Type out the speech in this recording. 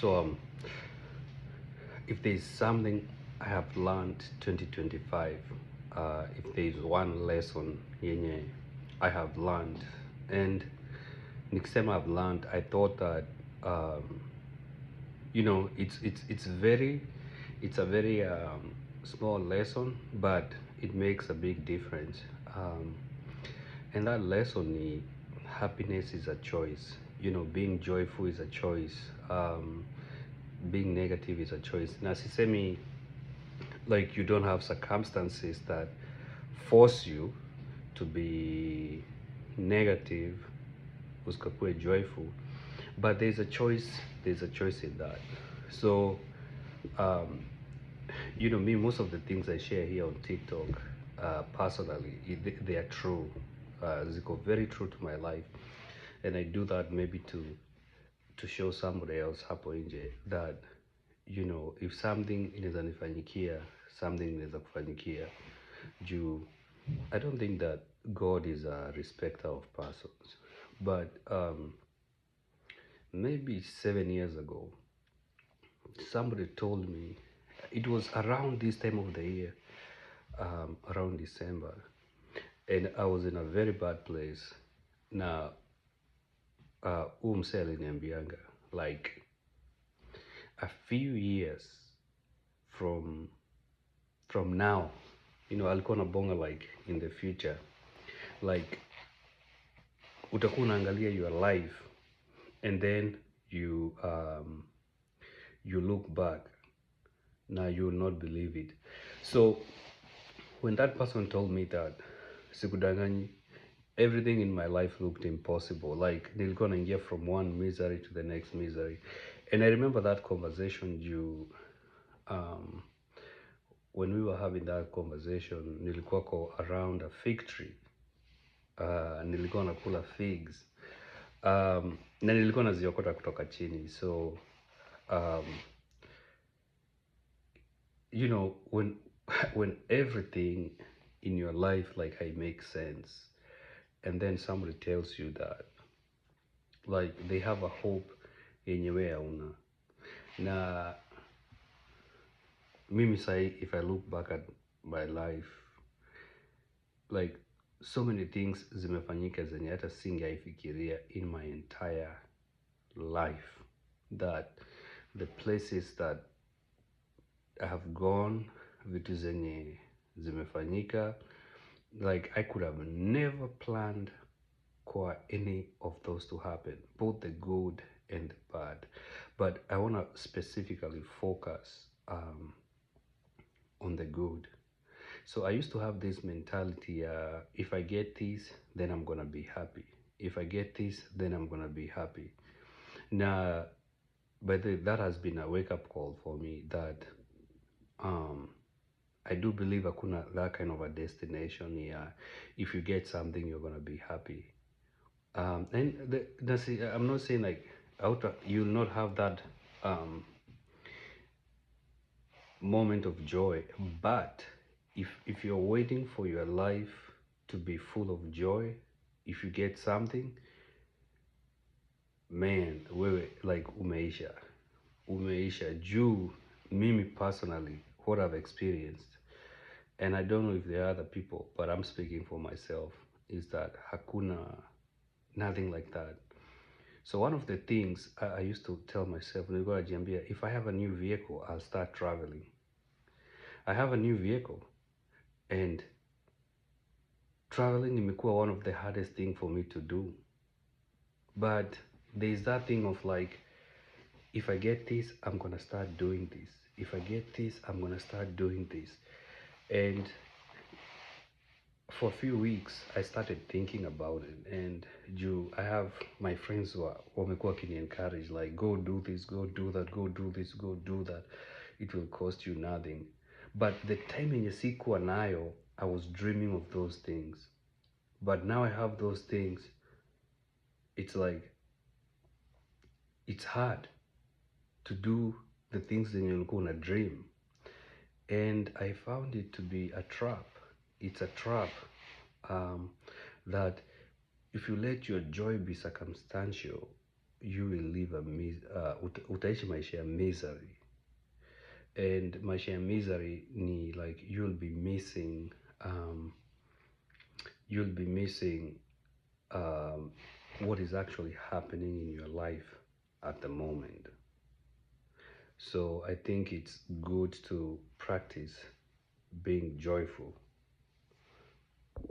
So, if there's something I have learned 2025, if there's one lesson yenye I have learned, and nikisema I've learned, I thought that it's a very small lesson, but it makes a big difference. Um, and that lesson is happiness is a choice. Being joyful is a choice. Being negative is a choice. Na sisemi like you don't have circumstances that force you to be negative, usikakue joyful, but there's a choice in that. So um, me, most of the things I share here on TikTok, personally, they are true. Ziko very true to my life, and I do that maybe to show somebody else hapo nje that if something inaweza nifanyikia, something inaweza kufanyikia juu. I don't think that God is a respecter of persons, but maybe 7 years ago, somebody told me, it was around this time of the year, around December, and I was in a very bad place. Na mse aliniambianga like a few years from now, alikuwa na bonga like in the future, like utakuwa unaangalia your life and then you look back. Now you will not believe it. So when that person told me that, sikudanganyi, everything in my life looked impossible. Like nilikuwa naingia from one misery to the next misery. And I remember that conversation um, when we were having that conversation, nilikuwa around a fig tree. Nilikuwa nakula figs. Na nilikuwa naziokota kutoka chini. So um, when when everything in your life like I make sense, and then somebody tells you that like they have a hope yenye wewe hauna. Na mimi say, if I look back at my life, like so many things zimefanyika zenye hata singaifikiria in my entire life, that the places that I have gone, vitu zenye zimefanyika, like I could have never planned for any of those to happen, both the good and the bad. But I want to specifically focus on the good. So I used to have this mentality, if I get this, then I'm gonna be happy. If I get this, then I'm gonna be happy. Now, but that has been a wake-up call for me that um, I do believe hakuna that kind of a destination here. If you get something, you're gonna be happy. I'm not saying like you'll not have that moment of joy, but if you're waiting for your life to be full of joy, if you get something, man, wewe like umeisha juu. Mimi personally, what I've experienced, and I don't know if there are other people, but I'm speaking for myself, is that hakuna nothing like that. So one of the things I used to tell myself, if I have a new vehicle, I'll start traveling. I have a new vehicle, and traveling imekuwa one of the hardest thing for me to do. But there's that thing of like, if I get this, I'm gonna start doing this. If I get this, I'm gonna start doing this. And for a few weeks, I started thinking about it. And I have my friends who wamekuwa kini encourage, like, go do this, go do that, go do this, go do that. It will cost you nothing. But the time in sikuwa nayo, I was dreaming of those things. But now I have those things. It's like, it's hard to do the things that you're gonna dream. And I found it to be a trap. It's a trap that if you let your joy be circumstantial, you will live utaishi maisha ya misery. And maisha ya misery ni like you'll be missing what is actually happening in your life at the moment. So I think it's good to practice being joyful